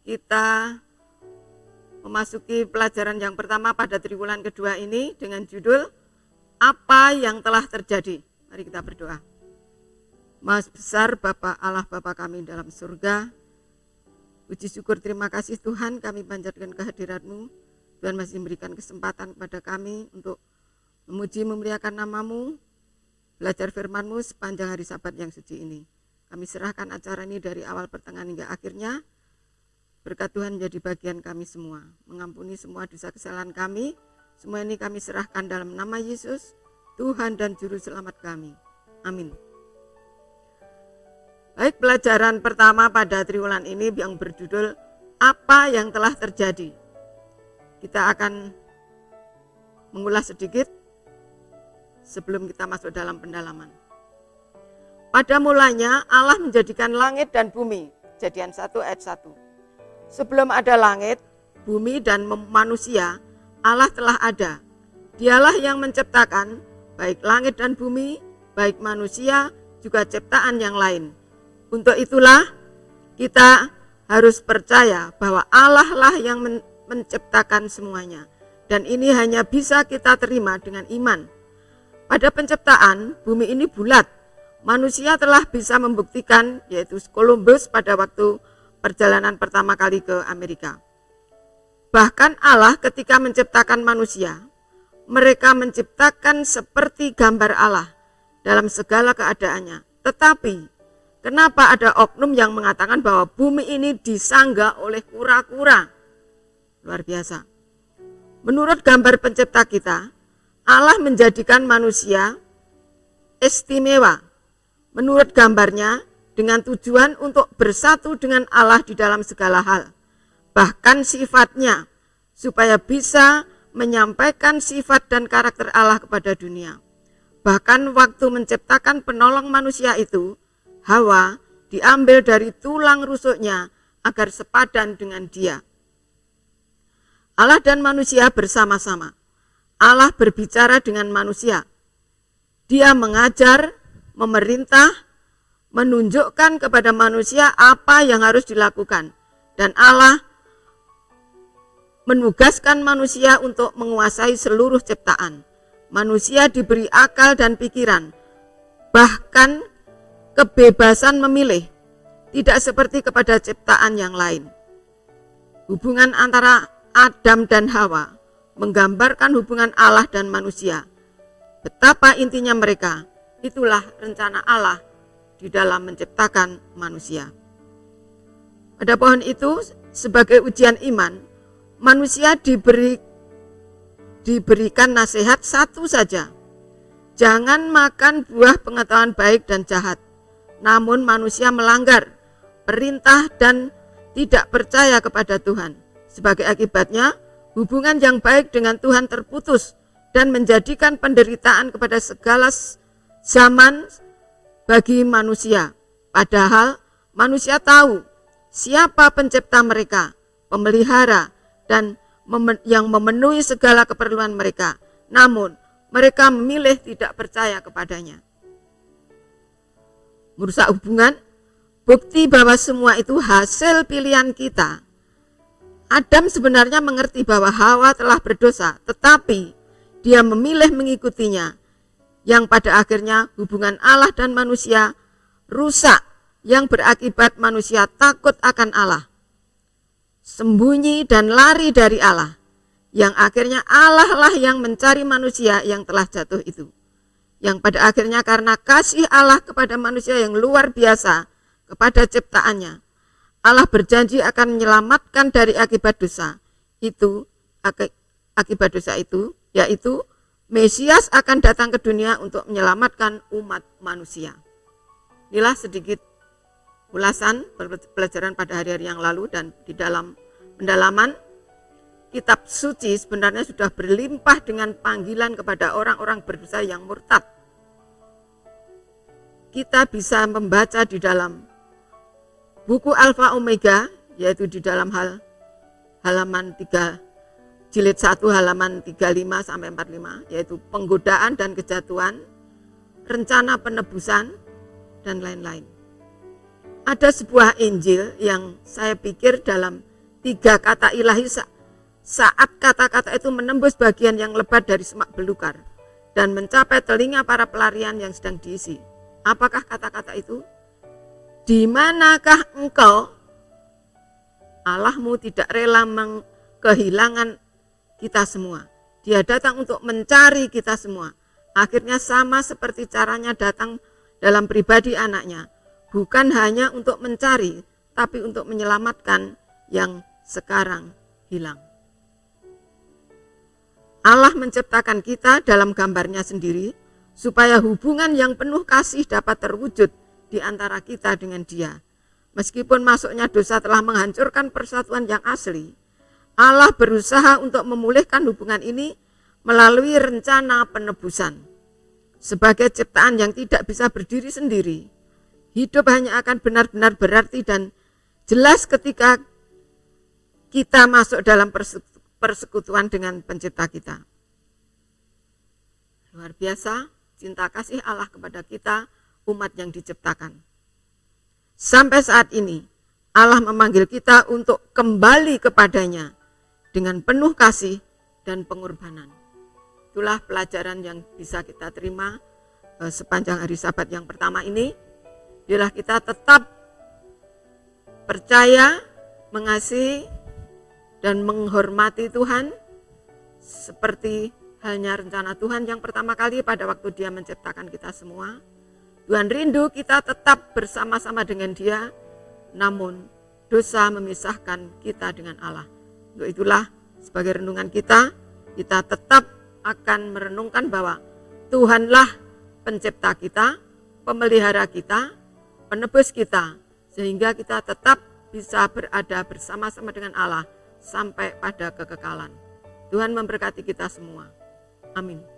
kita memasuki pelajaran yang pertama pada triwulan kedua ini dengan judul Apa yang telah terjadi. Mari kita berdoa. Maha besar Bapa Allah Bapa kami dalam surga, puji syukur terima kasih Tuhan, kami panjatkan kehadirat-Mu. Tuhan masih memberikan kesempatan kepada kami untuk memuji memuliakan nama-Mu, belajar firman-Mu sepanjang hari Sabat yang suci ini. Kami serahkan acara ini dari awal pertengahan hingga akhirnya. Berkat Tuhan menjadi bagian kami semua. Mengampuni semua dosa kesalahan kami. Semua ini kami serahkan dalam nama Yesus, Tuhan dan Juru Selamat kami. Amin. Baik, pelajaran pertama pada triwulan ini yang berjudul Apa yang telah terjadi. Kita akan mengulas sedikit sebelum kita masuk dalam pendalaman. Pada mulanya Allah menjadikan langit dan bumi. Kejadian 1 ayat 1. Sebelum ada langit, bumi dan manusia, Allah telah ada. Dialah yang menciptakan baik langit dan bumi, baik manusia, juga ciptaan yang lain. Untuk itulah kita harus percaya bahwa Allah lah yang menciptakan semuanya. Dan ini hanya bisa kita terima dengan iman. Pada penciptaan, bumi ini bulat. Manusia telah bisa membuktikan, yaitu Columbus pada waktu perjalanan pertama kali ke Amerika. Bahkan Allah ketika menciptakan manusia, mereka menciptakan seperti gambar Allah dalam segala keadaannya. Tetapi, kenapa ada oknum yang mengatakan bahwa bumi ini disangga oleh kura-kura? Luar biasa. Menurut gambar pencipta kita, Allah menjadikan manusia istimewa. Menurut gambarnya, dengan tujuan untuk bersatu dengan Allah di dalam segala hal. Bahkan sifatnya, supaya bisa menyampaikan sifat dan karakter Allah kepada dunia. Bahkan waktu menciptakan penolong manusia itu, Hawa diambil dari tulang rusuknya agar sepadan dengan dia. Allah dan manusia bersama-sama. Allah berbicara dengan manusia. Dia mengajar, memerintah, menunjukkan kepada manusia apa yang harus dilakukan. Dan Allah menugaskan manusia untuk menguasai seluruh ciptaan. Manusia diberi akal dan pikiran, bahkan kebebasan memilih, tidak seperti kepada ciptaan yang lain. Hubungan antara Adam dan Hawa menggambarkan hubungan Allah dan manusia. Betapa intinya mereka, itulah rencana Allah di dalam menciptakan manusia. Pada pohon itu, sebagai ujian iman, manusia diberikan nasihat satu saja. Jangan makan buah pengetahuan baik dan jahat. Namun manusia melanggar perintah dan tidak percaya kepada Tuhan. Sebagai akibatnya, hubungan yang baik dengan Tuhan terputus dan menjadikan penderitaan kepada segala zaman bagi manusia. Padahal manusia tahu siapa pencipta mereka, pemelihara, dan yang memenuhi segala keperluan mereka. Namun mereka memilih tidak percaya kepadanya. Merusak hubungan, bukti bahwa semua itu hasil pilihan kita. Adam sebenarnya mengerti bahwa Hawa telah berdosa, tetapi dia memilih mengikutinya, yang pada akhirnya hubungan Allah dan manusia rusak, yang berakibat manusia takut akan Allah, sembunyi dan lari dari Allah, yang akhirnya Allah lah yang mencari manusia yang telah jatuh itu, yang pada akhirnya karena kasih Allah kepada manusia yang luar biasa kepada ciptaannya, Allah berjanji akan menyelamatkan dari akibat dosa itu. Akibat dosa itu yaitu Mesias akan datang ke dunia untuk menyelamatkan umat manusia. Inilah sedikit ulasan pelajaran pada hari-hari yang lalu, dan di dalam pendalaman kitab suci sebenarnya sudah berlimpah dengan panggilan kepada orang-orang berdosa yang murtad. Kita bisa membaca di dalam buku Alfa Omega, yaitu di dalam halaman 3, jilid 1 halaman 35 sampai 45, yaitu penggodaan dan kejatuhan, rencana penebusan, dan lain-lain. Ada sebuah Injil yang saya pikir dalam tiga kata ilahi saat kata-kata itu menembus bagian yang lebat dari semak belukar dan mencapai telinga para pelarian yang sedang diisi. Apakah kata-kata itu? Di manakah engkau? Allahmu tidak rela kehilangan kita semua. Dia datang untuk mencari kita semua. Akhirnya sama seperti caranya datang dalam pribadi anaknya. Bukan hanya untuk mencari, tapi untuk menyelamatkan yang sekarang hilang. Allah menciptakan kita dalam gambarnya sendiri, supaya hubungan yang penuh kasih dapat terwujud di antara kita dengan Dia. Meskipun masuknya dosa telah menghancurkan persatuan yang asli, Allah berusaha untuk memulihkan hubungan ini melalui rencana penebusan. Sebagai ciptaan yang tidak bisa berdiri sendiri, hidup hanya akan benar-benar berarti dan jelas ketika kita masuk dalam persekutuan dengan pencipta kita. Luar biasa cinta kasih Allah kepada kita, umat yang diciptakan. Sampai saat ini, Allah memanggil kita untuk kembali kepadanya dengan penuh kasih dan pengorbanan. Itulah pelajaran yang bisa kita terima sepanjang hari Sabat yang pertama ini. Biarlah kita tetap percaya, mengasihi, dan menghormati Tuhan seperti halnya rencana Tuhan yang pertama kali pada waktu Dia menciptakan kita semua. Tuhan rindu kita tetap bersama-sama dengan Dia, namun dosa memisahkan kita dengan Allah. Untuk itulah sebagai renungan kita tetap akan merenungkan bahwa Tuhanlah pencipta kita, pemelihara kita, penebus kita, sehingga kita tetap bisa berada bersama-sama dengan Allah sampai pada kekekalan. Tuhan memberkati kita semua. Amin.